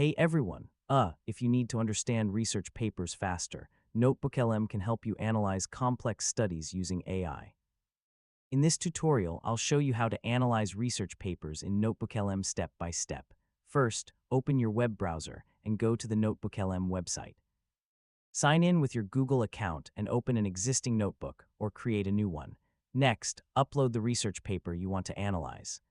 Hey everyone! If you need to understand research papers faster, NotebookLM can help you analyze complex studies using AI. In this tutorial, I'll show you how to analyze research papers in NotebookLM step by step. First, open your web browser and go to the NotebookLM website. Sign in with your Google account and open an existing notebook or create a new one. Next, upload the research paper you want to analyze.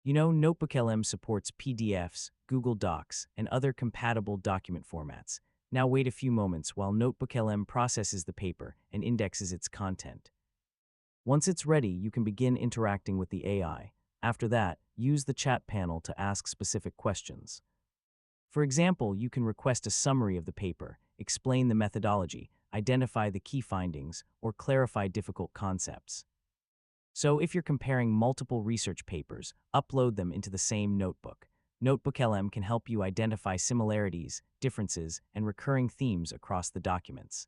NotebookLM supports PDFs, Google Docs, and other compatible document formats. Now wait a few moments while NotebookLM processes the paper and indexes its content. Once it's ready, you can begin interacting with the AI. After that, use the chat panel to ask specific questions. For example, you can request a summary of the paper, explain the methodology, identify the key findings, or clarify difficult concepts. So if you're comparing multiple research papers, upload them into the same notebook. NotebookLM can help you identify similarities, differences, and recurring themes across the documents.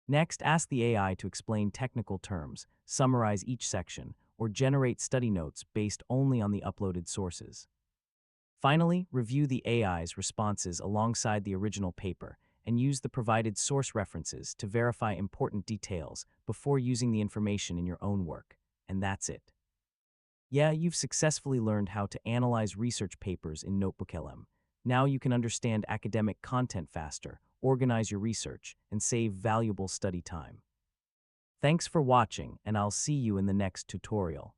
Next, ask the AI to explain technical terms, summarize each section, or generate study notes based only on the uploaded sources. Finally, review the AI's responses alongside the original paper and use the provided source references to verify important details before using the information in your own work. And that's it. Yeah, you've successfully learned how to analyze research papers in NotebookLM. Now you can understand academic content faster, organize your research, and save valuable study time. Thanks for watching, and I'll see you in the next tutorial.